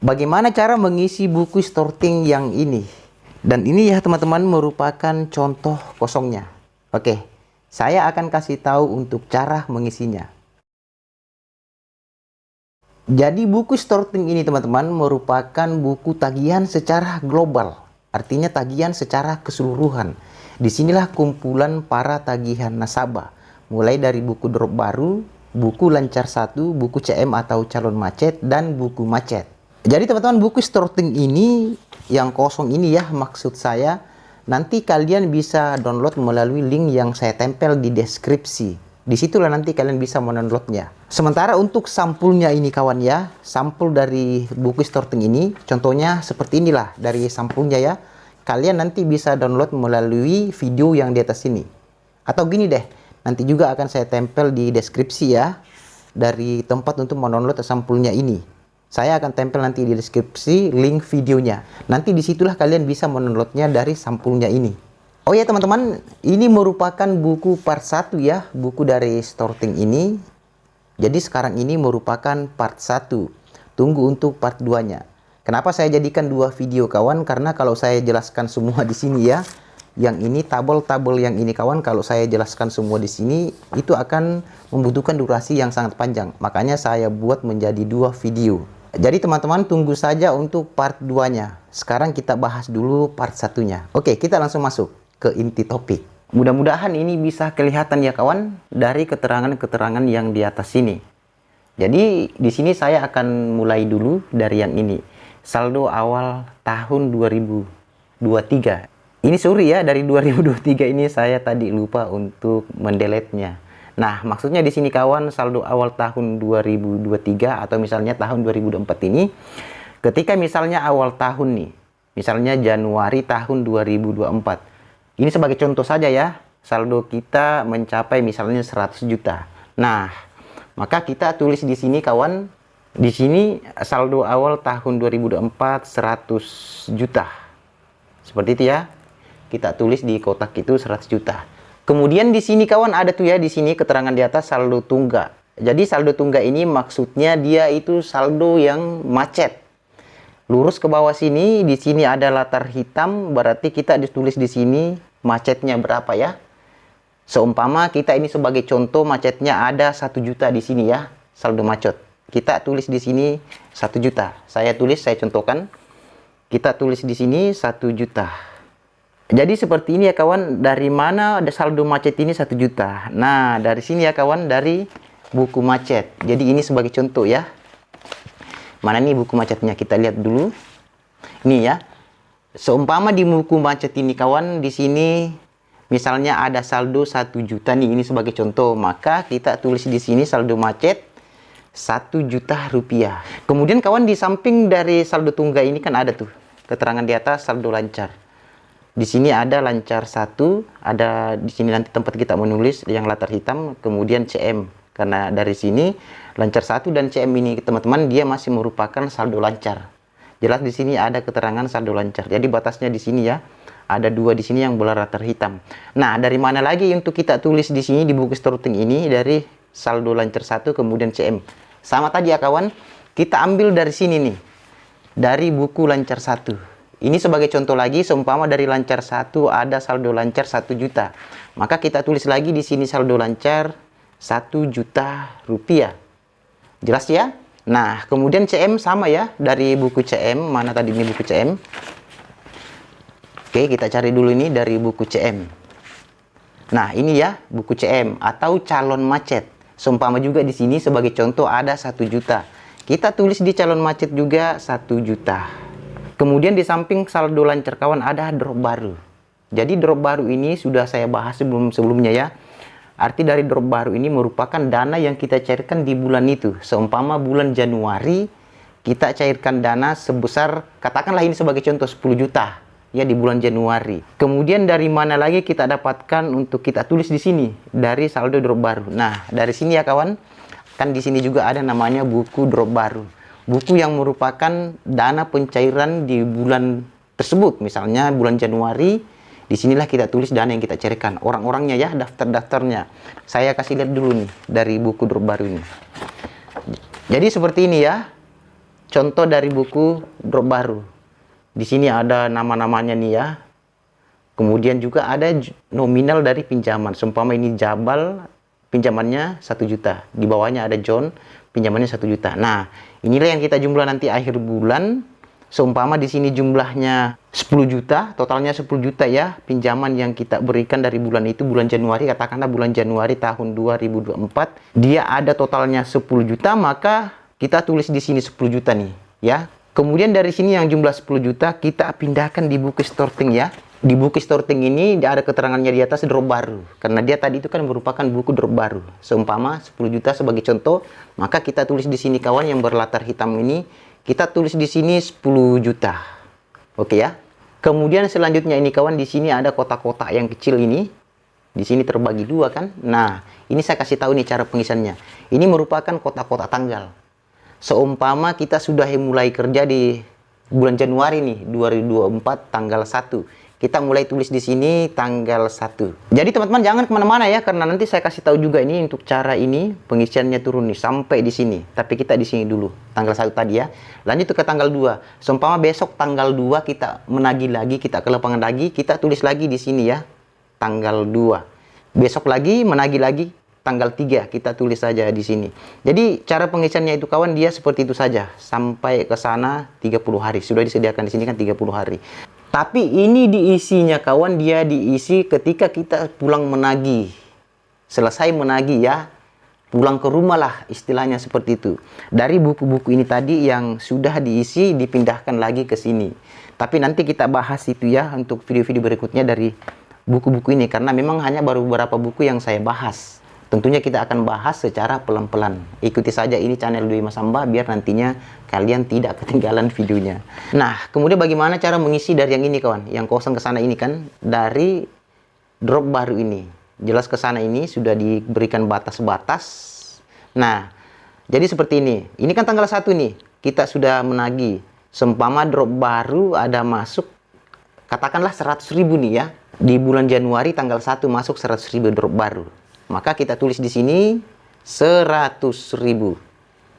Bagaimana cara mengisi buku Storting yang ini? Dan ini ya teman-teman merupakan contoh kosongnya. Oke, saya akan kasih tahu untuk cara mengisinya. Jadi buku Storting ini teman-teman merupakan buku tagihan secara global. Artinya tagihan secara keseluruhan. Disinilah kumpulan para tagihan nasabah. Mulai dari buku drop baru, buku lancar 1, buku CM atau calon macet, dan buku macet. Jadi teman-teman buku Storting ini yang kosong ini ya, maksud saya nanti kalian bisa download melalui link yang saya tempel di deskripsi. Disitulah nanti kalian bisa mendownloadnya. Sementara untuk sampulnya ini kawan ya, sampul dari buku Storting ini, contohnya seperti inilah dari sampulnya ya. Kalian nanti bisa download melalui video yang di atas ini. Atau gini deh, nanti juga akan saya tempel di deskripsi ya, dari tempat untuk mendownload sampulnya ini. Saya akan tempel nanti di deskripsi link videonya. Nanti disitulah kalian bisa mendownloadnya dari sampulnya ini. Oh ya teman-teman, ini merupakan buku part 1 ya, buku dari Storting ini. Jadi sekarang ini merupakan part 1. Tunggu untuk part 2-nya. Kenapa saya jadikan 2 video kawan? Karena kalau saya jelaskan semua di sini ya, yang ini tabel-tabel yang ini kawan, kalau saya jelaskan semua di sini itu akan membutuhkan durasi yang sangat panjang. Makanya saya buat menjadi 2 video. Jadi teman-teman tunggu saja untuk part 2-nya. Sekarang kita bahas dulu part 1-nya. Oke, kita langsung masuk ke inti topik. Mudah-mudahan ini bisa kelihatan ya kawan dari keterangan-keterangan yang di atas sini. Jadi di sini saya akan mulai dulu dari yang ini. Saldo awal tahun 2023. Ini sorry ya, dari 2023 ini saya tadi lupa untuk mendelete-nya. Nah, maksudnya di sini kawan, saldo awal tahun 2023 atau misalnya tahun 2024 ini, ketika misalnya awal tahun nih, misalnya Januari tahun 2024. Ini sebagai contoh saja ya, saldo kita mencapai misalnya 100 juta. Nah, maka kita tulis di sini kawan, di sini saldo awal tahun 2024 100 juta. Seperti itu ya. Kita tulis di kotak itu 100 juta. Kemudian di sini kawan ada tuh ya, di sini keterangan di atas saldo tunggak. Jadi saldo tunggak ini maksudnya dia itu saldo yang macet. Lurus ke bawah sini, di sini ada latar hitam, berarti kita ditulis di sini macetnya berapa ya. Seumpama kita ini sebagai contoh macetnya ada 1 juta di sini ya, saldo macet. Kita tulis di sini 1 juta. Saya contohkan. Kita tulis di sini 1 juta. Jadi seperti ini ya kawan, dari mana ada saldo macet ini 1 juta. Nah, dari sini ya kawan, dari buku macet. Jadi ini sebagai contoh ya. Mana nih buku macetnya? Kita lihat dulu. Ini ya. Seumpama di buku macet ini kawan, di sini misalnya ada saldo 1 juta nih, ini sebagai contoh. Maka kita tulis di sini saldo macet 1 juta rupiah. Kemudian kawan, di samping dari saldo tunggak ini kan ada tuh keterangan di atas saldo lancar. Di sini ada lancar 1, ada di sini nanti tempat kita menulis yang latar hitam, kemudian CM. Karena dari sini lancar 1 dan CM ini teman-teman dia masih merupakan saldo lancar. Jelas di sini ada keterangan saldo lancar. Jadi batasnya di sini ya. Ada 2 di sini yang berlatar hitam. Nah, dari mana lagi untuk kita tulis di sini di buku Storting ini? Dari saldo lancar 1 kemudian CM. Sama tadi ya kawan, kita ambil dari sini nih. Dari buku lancar 1. Ini sebagai contoh lagi, seumpama dari lancar 1 ada saldo lancar 1 juta. Maka kita tulis lagi di sini saldo lancar 1 juta rupiah. Jelas ya? Nah, kemudian CM sama ya, dari buku CM. Mana tadi ini buku CM? Oke, kita cari dulu ini dari buku CM. Nah, ini ya, buku CM atau calon macet. Seumpama juga di sini sebagai contoh ada 1 juta. Kita tulis di calon macet juga 1 juta. Kemudian di samping saldo lancar kawan ada drop baru. Jadi drop baru ini sudah saya bahas sebelumnya ya. Arti dari drop baru ini merupakan dana yang kita cairkan di bulan itu. Seumpama bulan Januari kita cairkan dana sebesar, katakanlah ini sebagai contoh 10 juta ya di bulan Januari. Kemudian dari mana lagi kita dapatkan untuk kita tulis di sini? Dari saldo drop baru. Nah, dari sini ya kawan. Kan di sini juga ada namanya buku drop baru. Buku yang merupakan dana pencairan di bulan tersebut. Misalnya bulan Januari, disinilah kita tulis dana yang kita cairkan. Orang-orangnya ya, daftar-daftarnya. Saya kasih lihat dulu nih, dari buku drop baru ini. Jadi seperti ini ya. contoh dari buku drop baru. Di sini ada nama-namanya nih ya. Kemudian juga ada nominal dari pinjaman. Seumpama ini Jabal, pinjamannya 1 juta. Di bawahnya ada John, pinjamannya 1 juta. Nah, inilah yang kita jumlah nanti akhir bulan. Seumpama di sini jumlahnya 10 juta, totalnya 10 juta ya, pinjaman yang kita berikan dari bulan itu, bulan Januari, katakanlah bulan Januari tahun 2024, dia ada totalnya 10 juta, maka kita tulis di sini 10 juta nih, ya. Kemudian dari sini yang jumlah 10 juta, kita pindahkan di buku storting ya. Di buku storting ini ada keterangannya di atas drop baru. Karena dia tadi itu kan merupakan buku drop baru. Seumpama 10 juta sebagai contoh, maka kita tulis di sini kawan yang berlatar hitam ini, kita tulis di sini 10 juta. Oke ya. Kemudian selanjutnya ini kawan, di sini ada kotak-kotak yang kecil ini. Di sini terbagi dua kan. Nah, ini saya kasih tahu nih cara pengisiannya. Ini merupakan kotak-kotak tanggal. Seumpama kita sudah mulai kerja di bulan Januari nih, 2024 tanggal 1. Kita mulai tulis di sini tanggal 1. Jadi teman-teman jangan kemana-mana ya, karena nanti saya kasih tahu juga ini untuk cara ini pengisiannya turun nih sampai di sini. Tapi kita di sini dulu tanggal 1 tadi ya. Lanjut ke tanggal 2. Seumpama besok tanggal 2 kita menagih lagi, kita ke lapangan lagi, kita tulis lagi di sini ya tanggal 2. Besok lagi menagih lagi tanggal 3 kita tulis saja di sini. Jadi cara pengisiannya itu kawan dia seperti itu saja sampai ke sana 30 hari. Sudah disediakan di sini kan 30 hari. Tapi ini diisinya kawan, dia diisi ketika kita pulang menagih. Selesai menagih ya, pulang ke rumah lah istilahnya seperti itu. Dari buku-buku ini tadi yang sudah diisi dipindahkan lagi ke sini. Tapi nanti kita bahas itu ya untuk video-video berikutnya dari buku-buku ini. Karena memang hanya baru beberapa buku yang saya bahas. Tentunya kita akan bahas secara pelan-pelan. Ikuti saja ini channel Dwi Mas Hamba biar nantinya kalian tidak ketinggalan videonya. Nah, kemudian bagaimana cara mengisi dari yang ini kawan? Yang kosong ke sana ini kan dari drop baru ini. Jelas ke sana ini sudah diberikan batas-batas. Nah, jadi seperti ini. Ini kan tanggal 1 nih. Kita sudah menagih. Seumpama drop baru ada masuk katakanlah 100.000 nih ya. Di bulan Januari tanggal 1 masuk 100.000 drop baru. Maka kita tulis di sini 100.000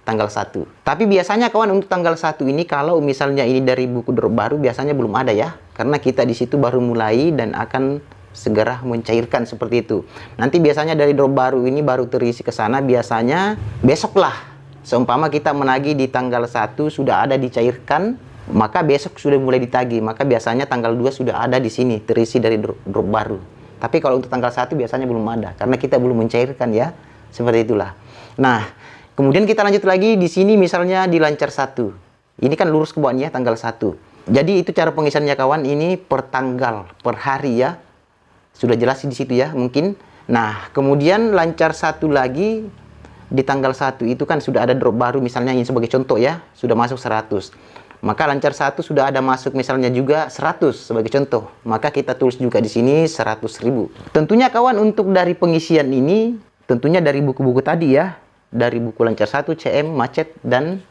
tanggal 1. Tapi biasanya kawan untuk tanggal 1 ini kalau misalnya ini dari buku drop baru biasanya belum ada ya. Karena kita di situ baru mulai dan akan segera mencairkan seperti itu. Nanti biasanya dari drop baru ini baru terisi ke sana biasanya besok lah. Seumpama kita menagih di tanggal 1 sudah ada dicairkan, maka besok sudah mulai ditagih. Maka biasanya tanggal 2 sudah ada di sini terisi dari drop baru. Tapi kalau untuk tanggal 1 biasanya belum ada karena kita belum mencairkan ya. Seperti itulah. Nah, kemudian kita lanjut lagi di sini misalnya di lancar 1. Ini kan lurus ke bawahnya tanggal 1. Jadi itu cara pengisiannya kawan, ini per tanggal, per hari ya. Sudah jelas di situ ya mungkin. Nah, kemudian lancar 1 lagi di tanggal 1 itu kan sudah ada drop baru misalnya ini sebagai contoh ya, sudah masuk 100. Maka lancar 1 sudah ada masuk misalnya juga 100 sebagai contoh. Maka kita tulis juga di sini 100.000. Tentunya kawan untuk dari pengisian ini tentunya dari buku-buku tadi ya. Dari buku lancar 1, CM, macet dan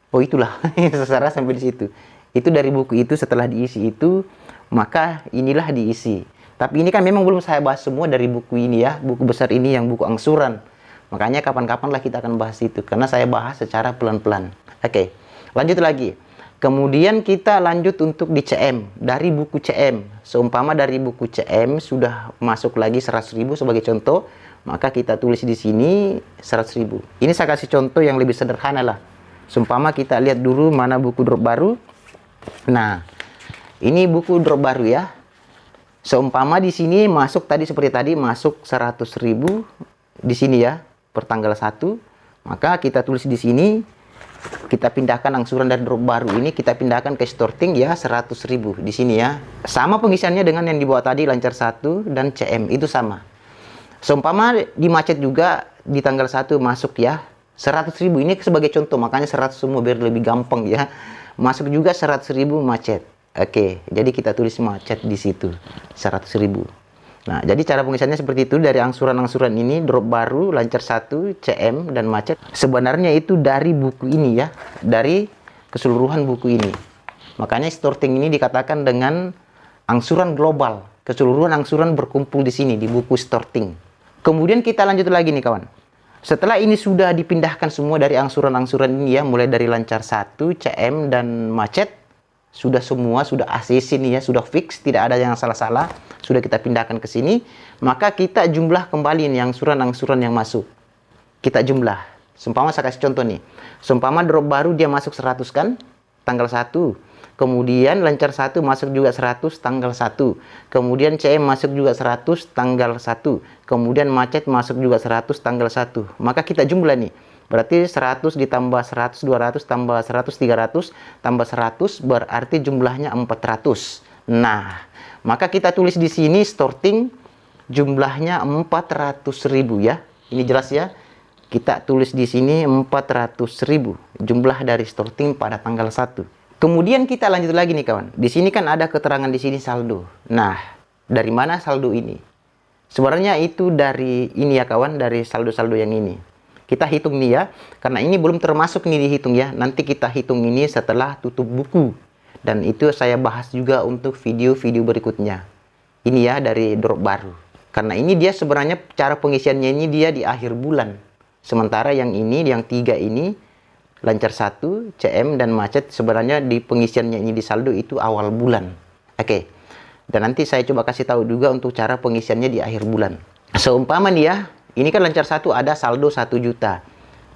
oh itulah secara sampai di situ. Itu dari buku itu setelah diisi itu maka inilah diisi. Tapi ini kan memang belum saya bahas semua dari buku ini ya. Buku besar ini yang buku angsuran. Makanya kapan-kapan lah kita akan bahas itu karena saya bahas secara pelan-pelan. Oke. Lanjut lagi. Kemudian kita lanjut untuk di CM. Dari buku CM. Seumpama dari buku CM sudah masuk lagi 100.000 sebagai contoh. Maka kita tulis di sini 100.000. Ini saya kasih contoh yang lebih sederhana lah. Seumpama kita lihat dulu mana buku drop baru. Nah, ini buku drop baru ya. Seumpama di sini masuk tadi seperti tadi masuk 100.000 di sini ya per tanggal 1. Maka kita tulis di sini. Kita pindahkan angsuran dari drop baru ini kita pindahkan ke storting ya 100.000 di sini ya. Sama pengisiannya dengan yang dibawa tadi lancar 1 dan CM itu sama. Seumpama di macet juga di tanggal 1 masuk ya 100.000 ini sebagai contoh makanya 100 semua biar lebih gampang ya. Masuk juga 100.000 macet. Oke, jadi kita tulis macet di situ 100.000. Nah, jadi cara pengisiannya seperti itu dari angsuran-angsuran ini drop baru, lancar 1, CM dan macet. Sebenarnya itu dari buku ini ya, dari keseluruhan buku ini. Makanya storting ini dikatakan dengan angsuran global. Keseluruhan angsuran berkumpul di sini di buku storting. Kemudian kita lanjut lagi nih kawan. Setelah ini sudah dipindahkan semua dari angsuran-angsuran ini ya, mulai dari lancar 1, CM, dan macet, sudah semua, sudah ACC nih ya, sudah fix, tidak ada yang salah-salah, sudah kita pindahkan ke sini, maka kita jumlah kembali nih angsuran-angsuran yang masuk. Kita jumlah. Seumpama saya kasih contoh nih. Seumpama drop baru dia masuk 100 kan, tanggal 1. Kemudian lancar 1 masuk juga 100 tanggal 1. Kemudian CM masuk juga 100 tanggal 1. Kemudian macet masuk juga 100 tanggal 1. Maka kita jumlah nih. Berarti 100 ditambah 100, 200 tambah 100, 300 tambah 100 berarti jumlahnya 400. Nah, maka kita tulis di sini starting jumlahnya 400.000 ya. Ini jelas ya. Kita tulis di sini 400.000 jumlah dari starting pada tanggal 1. Kemudian kita lanjut lagi nih kawan. Di sini kan ada keterangan di sini saldo. Nah, dari mana saldo ini? Sebenarnya itu dari ini ya kawan, dari saldo-saldo yang ini. Kita hitung nih ya, karena ini belum termasuk nih dihitung ya. Nanti kita hitung ini setelah tutup buku. Dan itu saya bahas juga untuk video-video berikutnya. Ini ya dari drop baru. Karena ini dia sebenarnya cara pengisiannya ini dia di akhir bulan. Sementara yang ini, yang 3 ini, lancar 1, CM, dan macet sebenarnya di pengisiannya ini di saldo itu awal bulan. Oke. Dan nanti saya coba kasih tahu juga untuk cara pengisiannya di akhir bulan. Seumpama nih ya, ini kan lancar 1 ada saldo 1 juta.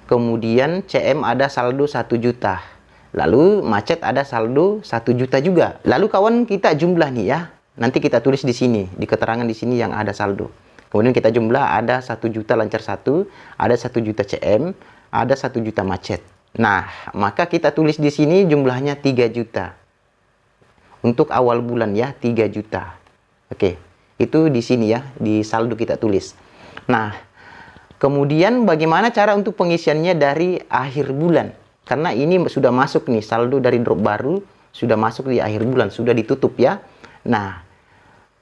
Kemudian CM ada saldo 1 juta. Lalu macet ada saldo 1 juta juga. Lalu kawan kita jumlah nih ya. Nanti kita tulis di sini, di keterangan di sini yang ada saldo. Kemudian kita jumlah ada 1 juta lancar 1, ada 1 juta CM, ada 1 juta macet. Nah, maka kita tulis di sini jumlahnya 3 juta. Untuk awal bulan ya, 3 juta. Oke, itu di sini ya, di saldo kita tulis. Nah, kemudian bagaimana cara untuk pengisiannya dari akhir bulan? Karena ini sudah masuk nih, saldo dari drop baru sudah masuk di akhir bulan, sudah ditutup ya. Nah,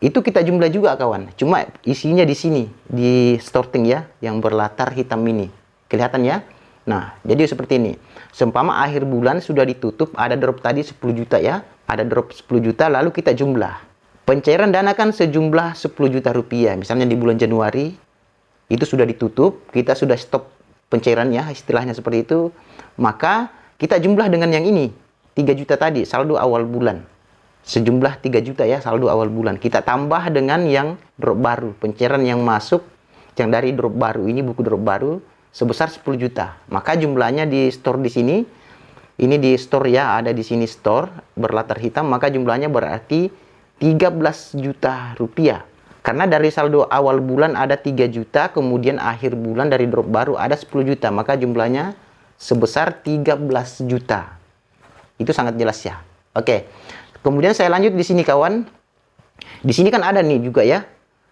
itu kita jumlah juga kawan. Cuma isinya di sini, di starting ya, yang berlatar hitam ini. Kelihatan ya? Nah, jadi seperti ini. Seumpama akhir bulan sudah ditutup, ada drop tadi 10 juta ya. Ada drop 10 juta, lalu kita jumlah. Pencairan dana kan sejumlah 10 juta rupiah. Misalnya di bulan Januari, itu sudah ditutup, kita sudah stop pencairannya, istilahnya seperti itu. Maka kita jumlah dengan yang ini, 3 juta tadi, saldo awal bulan. Sejumlah 3 juta ya, saldo awal bulan. Kita tambah dengan yang drop baru, pencairan yang masuk, yang dari drop baru ini, buku drop baru, sebesar 10 juta. Maka jumlahnya di store di sini. Ini di store ya, ada di sini store berlatar hitam, maka jumlahnya berarti 13 juta rupiah. Karena dari saldo awal bulan ada 3 juta, kemudian akhir bulan dari drop baru ada 10 juta, maka jumlahnya sebesar 13 juta. Itu sangat jelas ya. Oke. Kemudian saya lanjut di sini kawan. Di sini kan ada nih juga ya.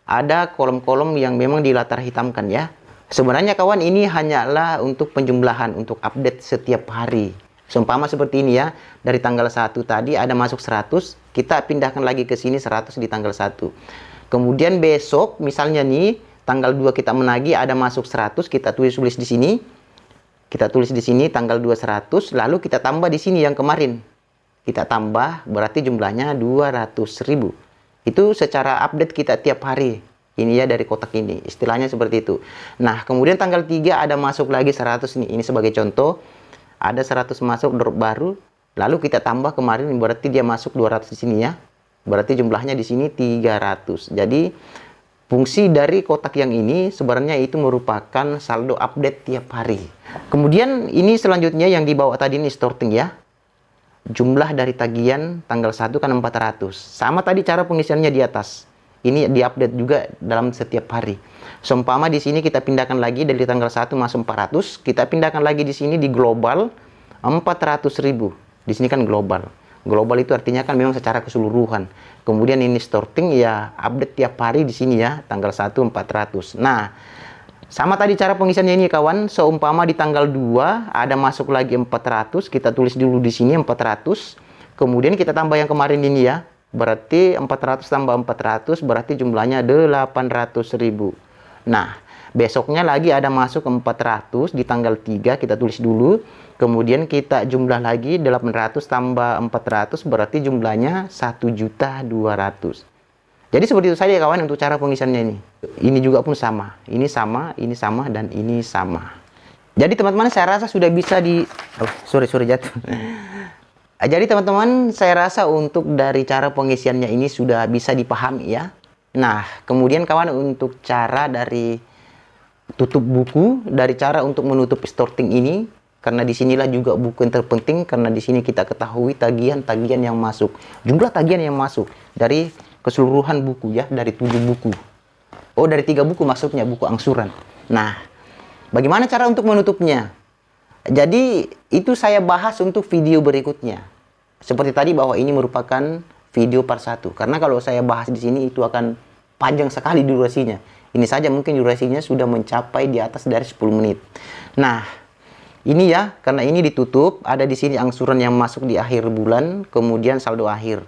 Ada kolom-kolom yang memang dilatar hitamkan ya. Sebenarnya kawan ini hanyalah untuk penjumlahan, untuk update setiap hari. Seumpama seperti ini ya, dari tanggal 1 tadi ada masuk 100, kita pindahkan lagi ke sini 100 di tanggal 1. Kemudian besok misalnya nih, tanggal 2 kita menagih ada masuk 100, kita tulis di sini. Kita tulis di sini tanggal 2 100, lalu kita tambah di sini yang kemarin. Kita tambah, berarti jumlahnya 200.000. Itu secara update kita tiap hari. Ini ya dari kotak ini, istilahnya seperti itu. Nah, kemudian tanggal 3 ada masuk lagi 100 nih. Ini sebagai contoh, ada 100 masuk drop baru, lalu kita tambah kemarin, berarti dia masuk 200 di sini ya. Berarti jumlahnya di sini 300. Jadi, fungsi dari kotak yang ini sebenarnya itu merupakan saldo update tiap hari. Kemudian ini selanjutnya yang di bawah tadi ini starting ya. Jumlah dari tagihan tanggal 1 kan 400. Sama tadi cara pengisiannya di atas. Ini diupdate juga dalam setiap hari. Seumpama di sini kita pindahkan lagi dari tanggal 1 masuk 400, kita pindahkan lagi di sini di global 400.000. Di sini kan global. Global itu artinya kan memang secara keseluruhan. Kemudian ini starting ya update tiap hari di sini ya, tanggal 1 400. Nah, sama tadi cara pengisiannya ini kawan. Seumpama di tanggal 2 ada masuk lagi 400, kita tulis dulu di sini 400. Kemudian kita tambah yang kemarin ini ya. Berarti 400 tambah 400 berarti jumlahnya 800.000. Nah, besoknya lagi ada masuk 400 di tanggal 3, kita tulis dulu. Kemudian kita jumlah lagi 800 tambah 400 berarti jumlahnya 1.200.000. Jadi seperti itu saja ya kawan untuk cara pengisiannya ini. Ini juga pun sama. Ini sama, dan ini sama. Jadi teman-teman saya rasa sudah bisa sorry jatuh. Jadi teman-teman saya rasa untuk dari cara pengisiannya ini sudah bisa dipahami ya. Nah, kemudian kawan untuk cara dari tutup buku, dari cara untuk menutup storting ini, karena disinilah juga buku yang terpenting, karena di sini kita ketahui tagihan-tagihan yang masuk, jumlah tagihan yang masuk dari keseluruhan buku ya, dari 7 buku. Oh, dari 3 buku maksudnya, buku angsuran. Nah, bagaimana cara untuk menutupnya? Jadi, itu saya bahas untuk video berikutnya. Seperti tadi bahwa ini merupakan video part 1. Karena kalau saya bahas di sini itu akan panjang sekali durasinya. Ini saja mungkin durasinya sudah mencapai di atas dari 10 menit. Nah, ini ya, karena ini ditutup, ada di sini angsuran yang masuk di akhir bulan, kemudian saldo akhir.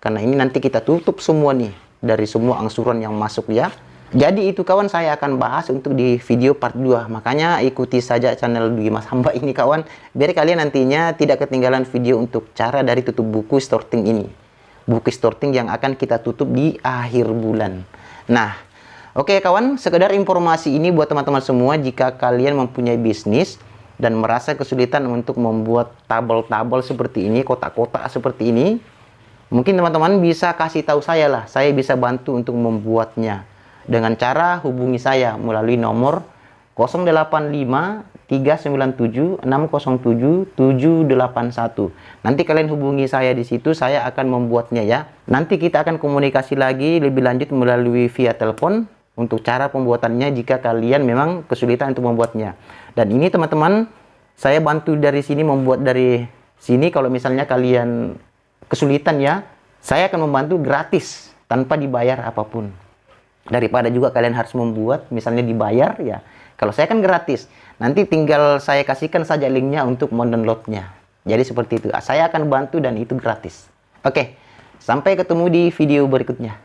Karena ini nanti kita tutup semua nih, dari semua angsuran yang masuk ya. Jadi itu kawan saya akan bahas untuk di video part 2. Makanya ikuti saja channel Dwi Mas Hamba ini kawan, biar kalian nantinya tidak ketinggalan video untuk cara dari tutup buku storting ini. Buku storting yang akan kita tutup di akhir bulan. Nah, oke kawan, sekedar informasi ini buat teman-teman semua, jika kalian mempunyai bisnis dan merasa kesulitan untuk membuat tabel-tabel seperti ini, kotak-kotak seperti ini, mungkin teman-teman bisa kasih tahu saya lah, saya bisa bantu untuk membuatnya. Dengan cara hubungi saya melalui nomor 085 397 607 781. Nanti kalian hubungi saya di situ, saya akan membuatnya ya. Nanti kita akan komunikasi lagi lebih lanjut melalui via telepon untuk cara pembuatannya jika kalian memang kesulitan untuk membuatnya. Dan ini teman-teman, saya bantu dari sini, membuat dari sini. Kalau misalnya kalian kesulitan ya, saya akan membantu gratis tanpa dibayar apapun. Daripada juga kalian harus membuat, misalnya dibayar ya. Kalau saya kan gratis, nanti tinggal saya kasihkan saja linknya untuk mendownloadnya. Jadi seperti itu, saya akan bantu dan itu gratis. Oke, sampai ketemu di video berikutnya.